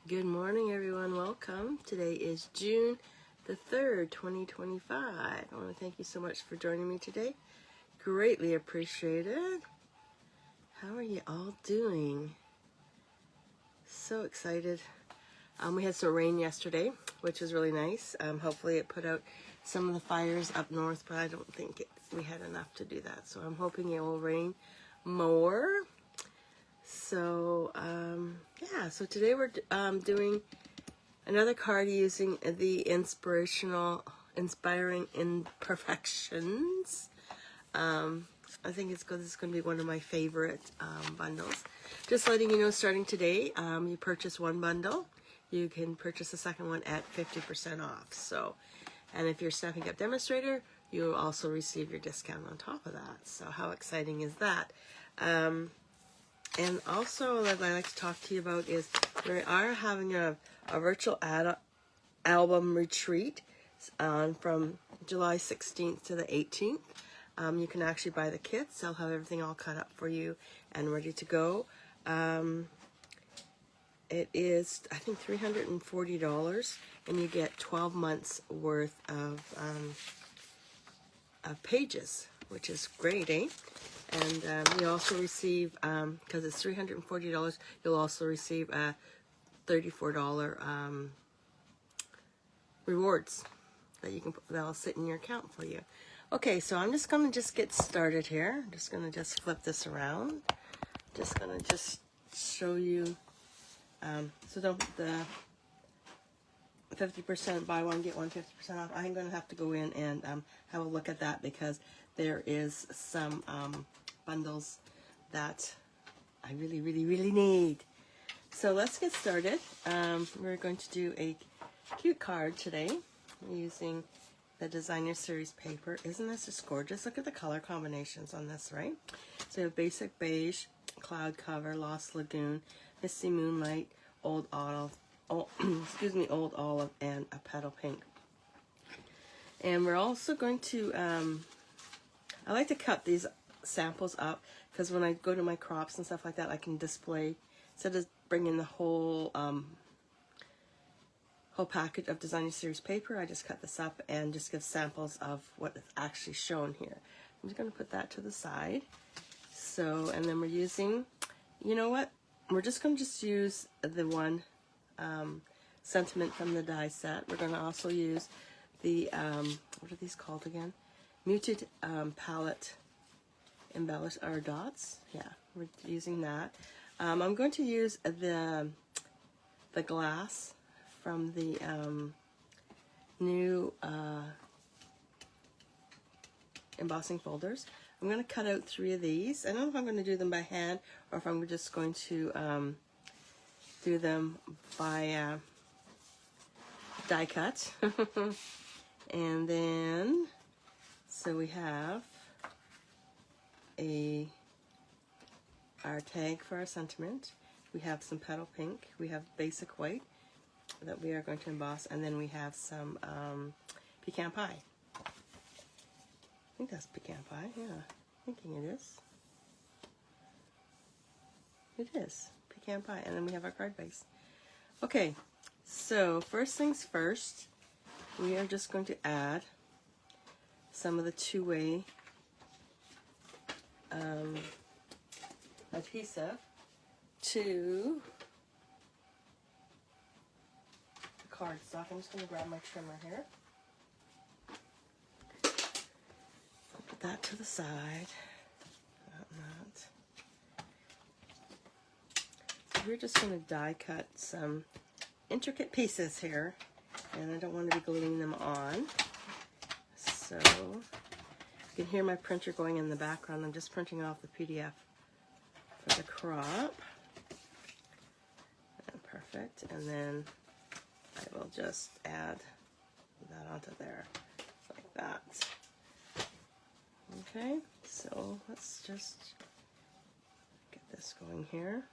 Good morning, everyone. Welcome. Today is June the 3rd, 2025. I want to thank you so much for joining me today. Greatly appreciated. How are you all doing? So excited. We had some rain yesterday, which was really nice. Hopefully it put out some of the fires up north, but I don't think we had enough to do that. So I'm hoping it will rain more. So, yeah, so today we're doing another card using the Inspiring Imperfections. I think this is going to be one of my favorite bundles. Just letting you know, starting today, you purchase one bundle, you can purchase the second one at 50% off. So, and if you're Snapping Up Demonstrator, you'll also receive your discount on top of that. So how exciting is that? And also, what I'd like to talk to you about is we are having a virtual album retreat from July 16th to the 18th. You can actually buy the kits. I'll have everything all cut up for you and ready to go. It is, I think, $340, and you get 12 months worth of pages, which is great, eh? And you also receive, because it's $340, you'll also receive a $34 rewards that'll sit in your account for you. Okay, so I'm just going to get started here. I'm just going to flip this around. Just going to show you, so the 50% buy one, get one 50% off. I'm going to have to go in and have a look at that because there is some bundles that I really, really, really need. So let's get started. We're going to do a cute card today using the Designer Series paper. Isn't this just gorgeous? Look at the color combinations on this, right? So you have Basic Beige, Cloud Cover, Lost Lagoon, Misty Moonlight, Old Olive, Old Olive, and a Petal Pink. And we're also going to, I like to cut these samples up because when I go to my crops and stuff like that, I can display, instead of bringing the whole package of Designer Series paper, I just cut this up and just give samples of what is actually shown here. I'm just going to put that to the side. So, and then we're using, you know what, we're just going to use the one sentiment from the die set. We're going to also use the, what are these called again? Muted palette embellish our dots. Yeah, we're using that. I'm going to use the glass from the new embossing folders. I'm going to cut out 3 of these. I don't know if I'm going to do them by hand or if I'm just going to do them by die cut. And then, so we have our tag for our sentiment. We have some Petal Pink. We have Basic White that we are going to emboss, and then we have some Pecan Pie. I think that's Pecan Pie, yeah. I'm thinking it is. It is Pecan Pie, and then we have our card base. Okay, so first things first, we are just going to add some of the two-way adhesive to the cardstock. I'm just going to grab my trimmer here. Put that to the side. That. So we're just going to die cut some intricate pieces here, and I don't want to be gluing them on. So you can hear my printer going in the background. I'm just printing off the PDF for the crop. And perfect. And then I will just add that onto there like that. Okay, so let's just get this going here.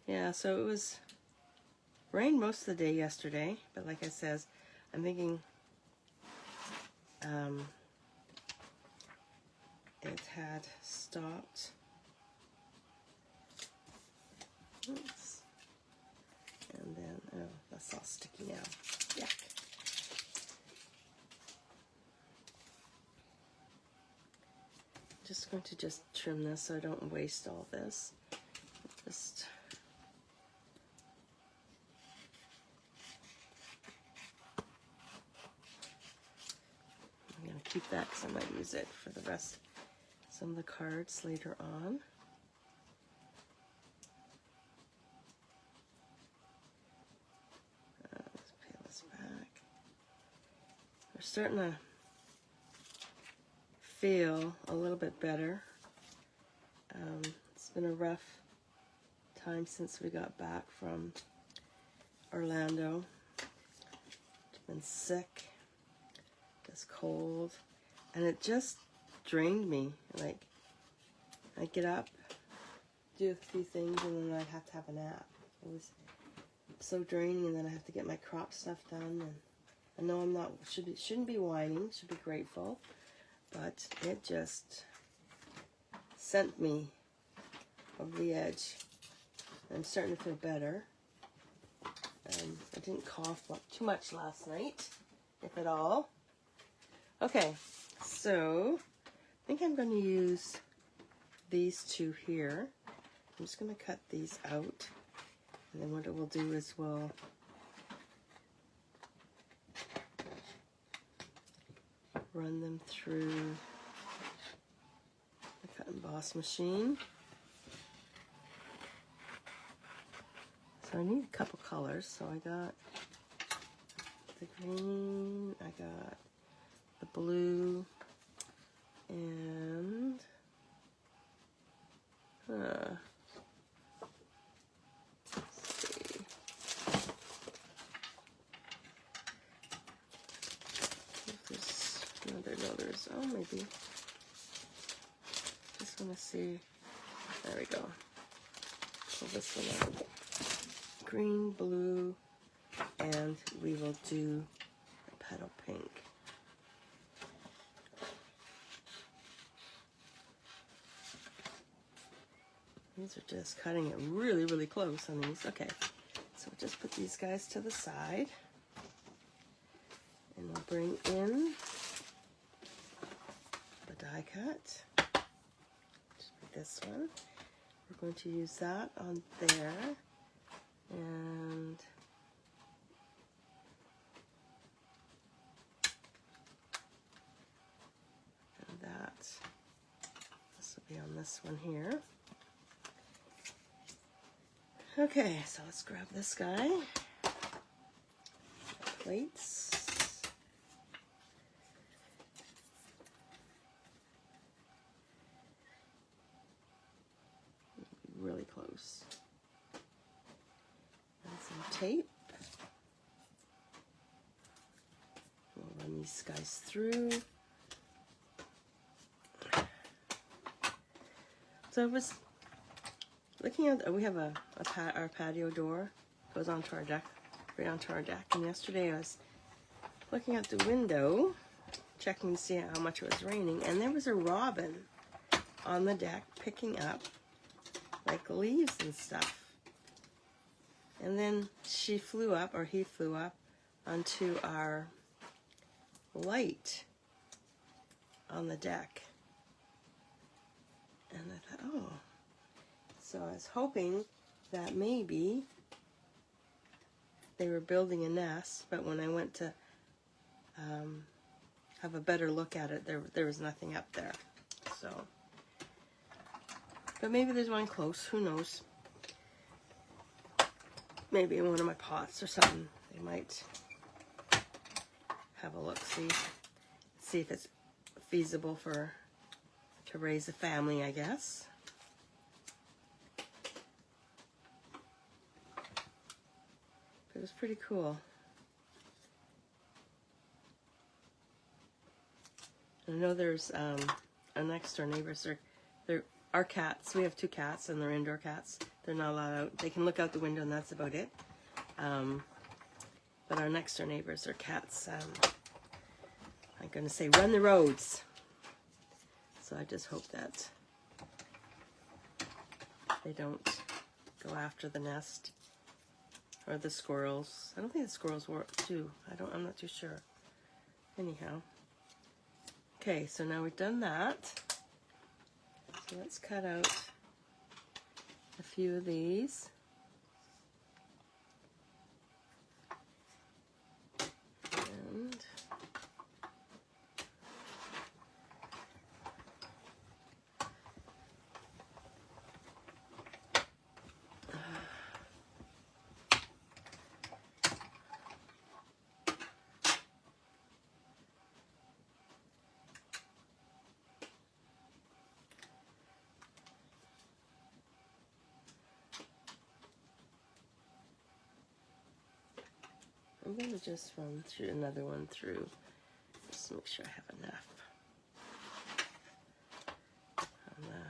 Yeah, so it was rained most of the day yesterday, but like I says, I'm thinking it had stopped. Oops. going to just trim this so I don't waste all this. Just I'm going to keep that because I might use it for the rest, some of the cards later on. Let's peel this back. We're starting to feel a little bit better. It's been a rough time since we got back from Orlando. I've been sick, this cold, and it just drained me. Like, I'd get up, do a few things, and then I'd have to have a nap. It was so draining, and then I have to get my crop stuff done. And I know I'm not, shouldn't be whining, should be grateful, but it just sent me over the edge. I'm starting to feel better. I didn't cough too much last night, if at all. Okay, so I think I'm going to use these two here. I'm just going to cut these out, and then what it will do is we'll run them through the cut and emboss machine. So I need a couple colors. So I got the green, I got the blue, and let's see. If there's others. Oh, maybe. Just want to see. There we go. Pull this one out. Green, blue, and we will do a petal pink. These are just cutting it really, really close on these. Okay, so we'll just put these guys to the side, and we'll bring in the die cut. Just put this one. We're going to use that on there. And that, this will be on this one here. Okay, so let's grab this guy. Plates. Really close. Tape. We'll run these guys through. So I was looking at, we have our patio door goes onto our deck, right onto our deck. And yesterday I was looking out the window, checking to see how much it was raining, and there was a robin on the deck picking up like leaves and stuff. And then she flew up, or he flew up, onto our light on the deck. And I thought, oh. So I was hoping that maybe they were building a nest, but when I went to have a better look at it, there was nothing up there. So, but maybe there's one close, who knows. Maybe in one of my pots or something, they might have a look, see if it's feasible to raise a family, I guess. But it was pretty cool. I know there's our next door neighbors. They're our cats. We have 2 cats, and they're indoor cats. They're not allowed out. They can look out the window, and that's about it. But our next door neighbors are cats. I'm going to say run the roads. So I just hope that they don't go after the nest or the squirrels. I don't think the squirrels do. I'm not too sure. Anyhow. Okay, so now we've done that. So let's cut out a few of these. And I'm going to just run through another one through, just to make sure I have enough. On the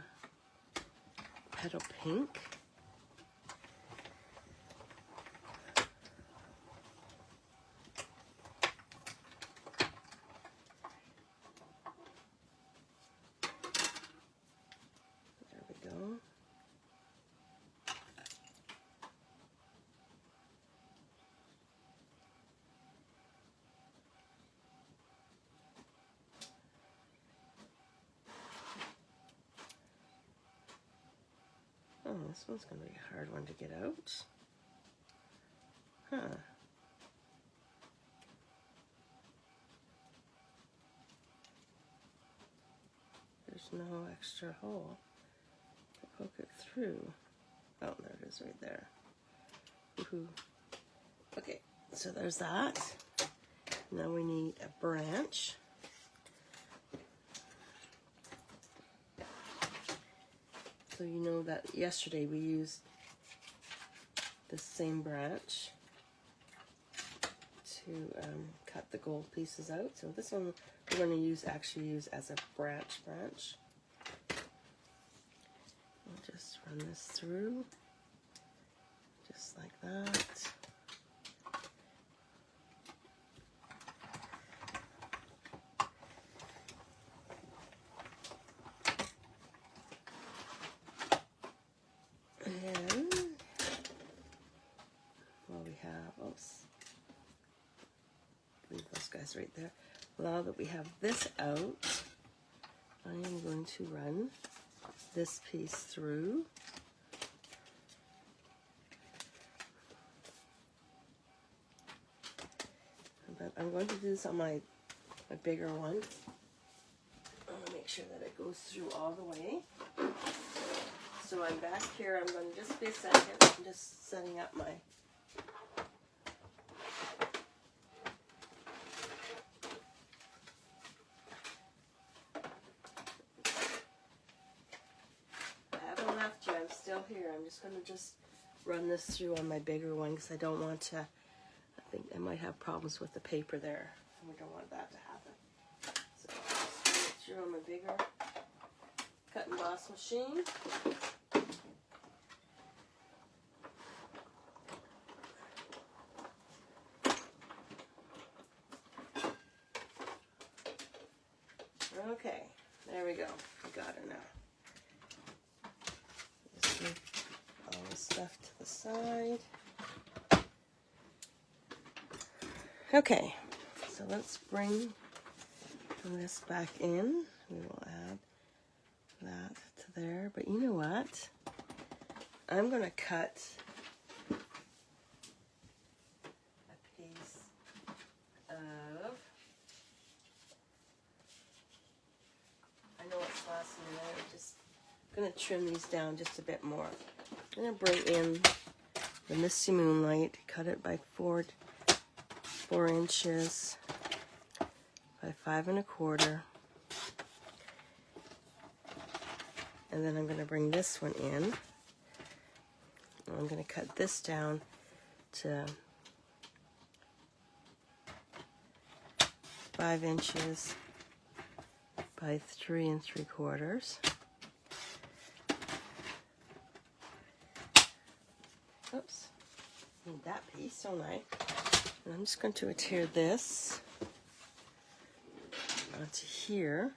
Petal Pink. There we go. Oh, this one's going to be a hard one to get out. Huh. There's no extra hole to poke it through. Oh, there it is right there. Woohoo. Okay, so there's that. Now we need a branch. So you know that yesterday we used the same branch to cut the gold pieces out. So this one we're going to actually use as a branch. I'll just run this through, just like that. And well, we have, oops, leave those guys right there. Now that we have this out, I am going to run this piece through. But I'm going to do this on my bigger one. I want to make sure that it goes through all the way. So I'm back here. I'm going to just be a second. I'm just setting up my here. I'm just going to run this through on my bigger one because I don't want to, I think I might have problems with the paper there. We don't want that to happen. So I'll just run it through on my bigger cut and emboss machine. Okay, there we go. We got it now. Just move all the stuff to the side. Okay, so let's bring this back in. We will add that to there. But you know what? I'm going to cut a piece of, I know it's last minute, I'm just going to trim these down just a bit more. I'm going to bring in the Misty Moonlight, cut it by 4 inches by 5 1/4. And then I'm going to bring this one in. I'm going to cut this down to 5 inches by 3 3/4. Oops, need that piece, don't I? And I'm just going to adhere this onto here.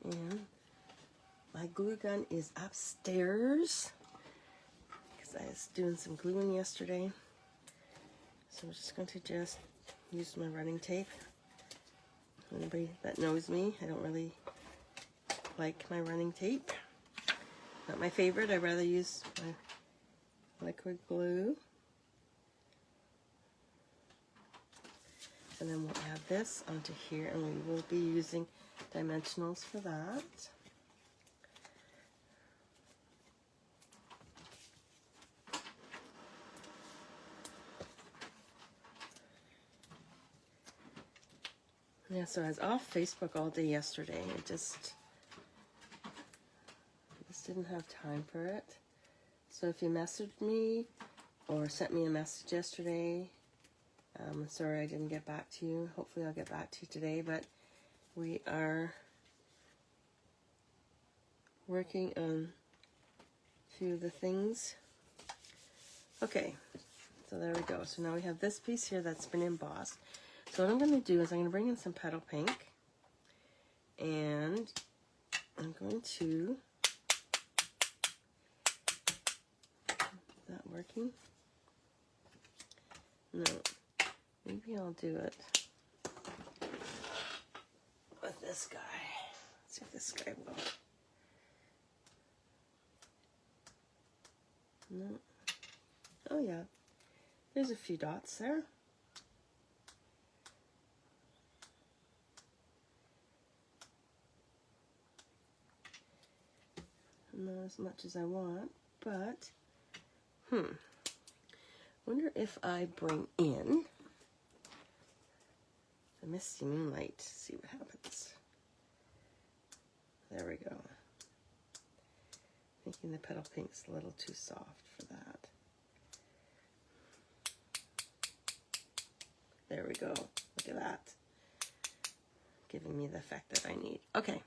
And my glue gun is upstairs because I was doing some gluing yesterday. So I'm just going to use my running tape. Anybody that knows me, I don't really like my running tape. Not my favorite. I'd rather use my liquid glue. And then we'll add this onto here, and we will be using dimensionals for that. Yeah, so I was off Facebook all day yesterday. I just didn't have time for it. So if you messaged me or sent me a message yesterday, sorry I didn't get back to you. Hopefully I'll get back to you today, but we are working on a few of the things. Okay, so there we go. So now we have this piece here that's been embossed. So what I'm going to do is I'm going to bring in some petal pink, and I'm going to, is that working? No, maybe I'll do it with this guy. Let's see if this guy will. No. Oh yeah, there's a few dots there. Not as much as I want, but wonder if I bring in the Misty Moonlight, see what happens. There we go. Making the petal pinks a little too soft for that. There we go. Look at that. Giving me the effect that I need. Okay.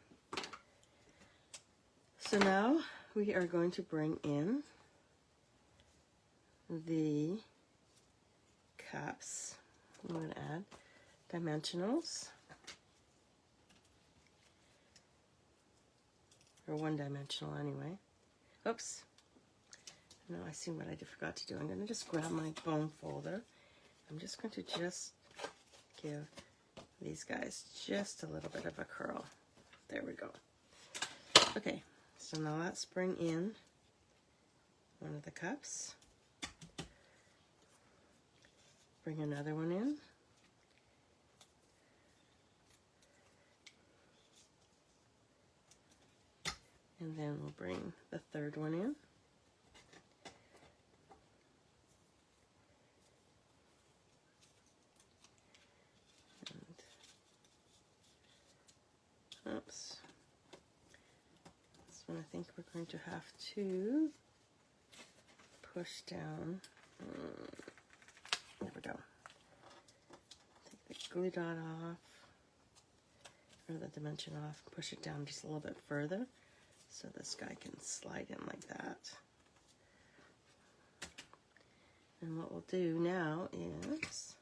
So now we are going to bring in the cups. I'm going to add dimensionals, or one dimensional anyway. Oops. No, I see what I forgot to do. I'm going to just grab my bone folder. I'm just going to give these guys just a little bit of a curl. There we go. Okay. So now let's bring in one of the cups. Bring another one in. And then we'll bring the third one in. And, oops. I think we're going to have to push down. There we go. Take the glue dot off, or the dimension off, push it down just a little bit further so this guy can slide in like that. And what we'll do now is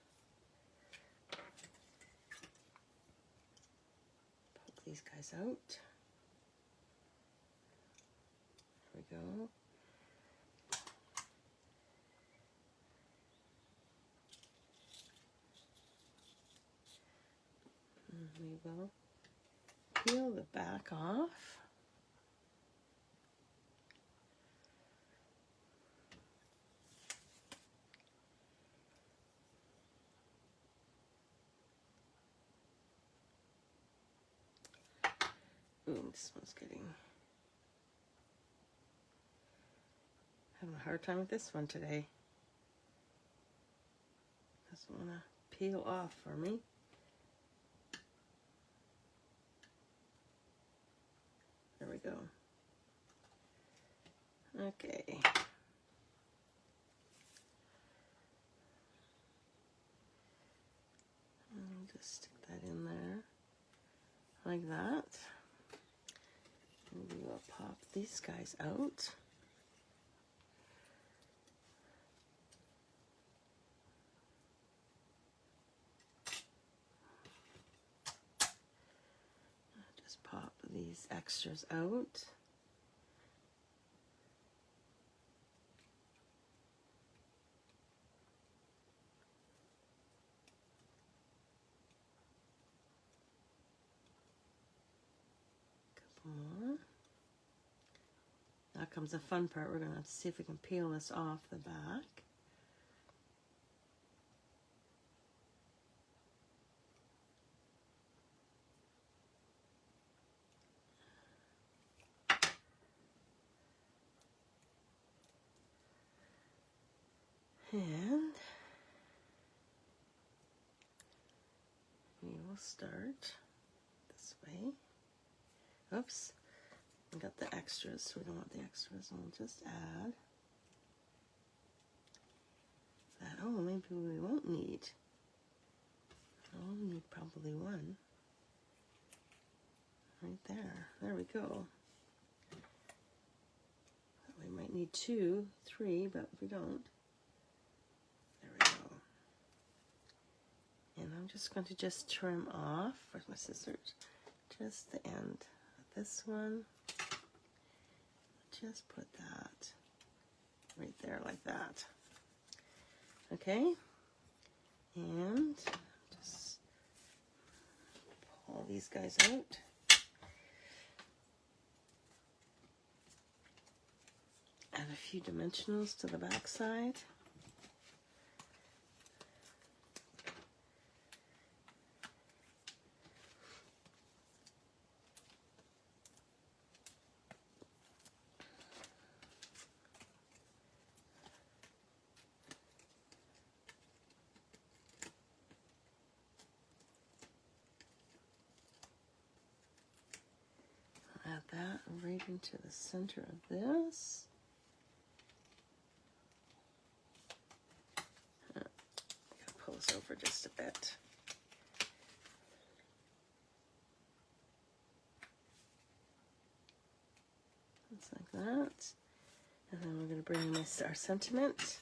poke these guys out. There we go. And we will peel the back off. Ooh, this one's having a hard time with this one today. Doesn't want to peel off for me. There we go. Okay. I'll just stick that in there like that. And we will pop these guys out. Just pop these extras out. Couple more. Now comes the fun part. We're going to have to see if we can peel this off the back. And we will start this way. Oops, I got the extras, so we don't want the extras. And we'll just add that. Oh, maybe we won't need. Oh, we'll need probably one. Right there. There we go. We might need 2, 3, but we don't. There we go. And I'm just going to just trim off, where's my scissors? Just the end of this one. Just put that right there like that. Okay? And just pull these guys out. Add a few dimensionals to the back side. Add that right into the center of this. I'm going to pull this over just a bit. Just like that. And then we're going to bring in our sentiment.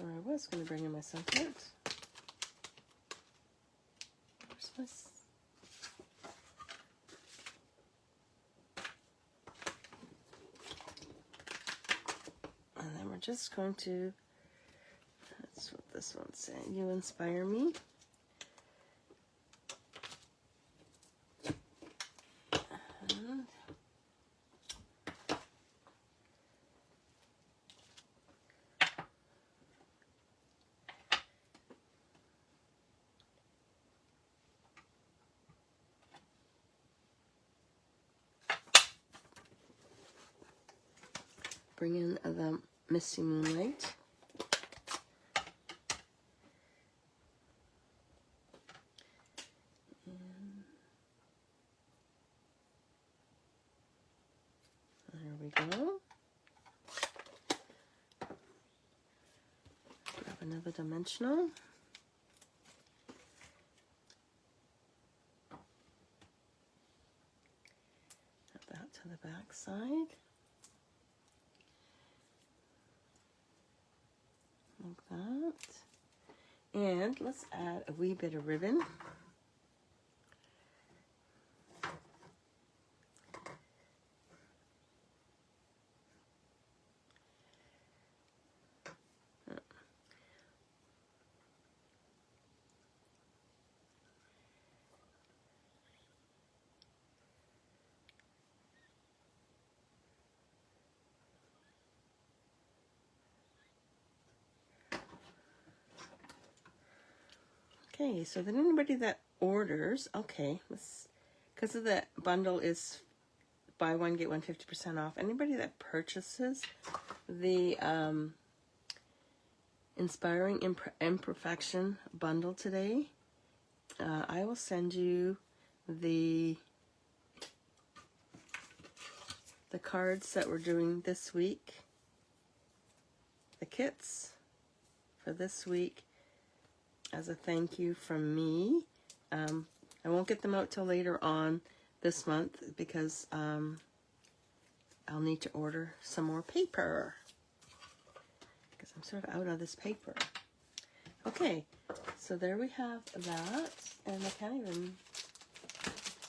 Or I was going to bring in my sentiment. Where's my... And then we're just going to, that's what this one's saying, you inspire me. And bring in the Misty Moonlight. And there we go. Grab another dimensional. Add that to the back side. Like that. And let's add a wee bit of ribbon. Okay, so then anybody that orders, okay, because of the bundle is buy one, get one 50% off. Anybody that purchases the Inspiring Imperfection bundle today, I will send you the cards that we're doing this week, the kits for this week, as a thank you from me. I won't get them out till later on this month because I'll need to order some more paper because I'm sort of out of this paper. Okay, so there we have that, and I can't even,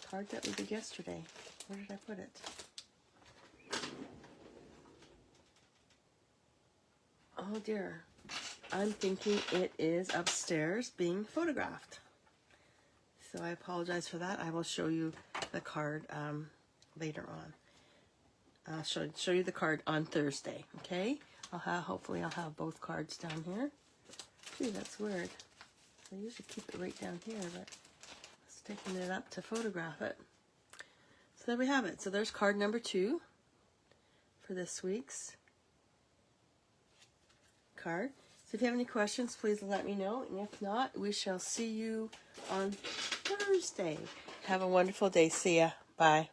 card that we did yesterday. Where did I put it? Oh dear. I'm thinking it is upstairs being photographed. So I apologize for that. I will show you the card later on. I'll show you the card on Thursday, okay? Hopefully I'll have both cards down here. Gee, that's weird. I usually keep it right down here, but it's taking it up to photograph it. So there we have it. So there's card number 2 for this week's card. So if you have any questions, please let me know. And if not, we shall see you on Thursday. Have a wonderful day. See ya. Bye.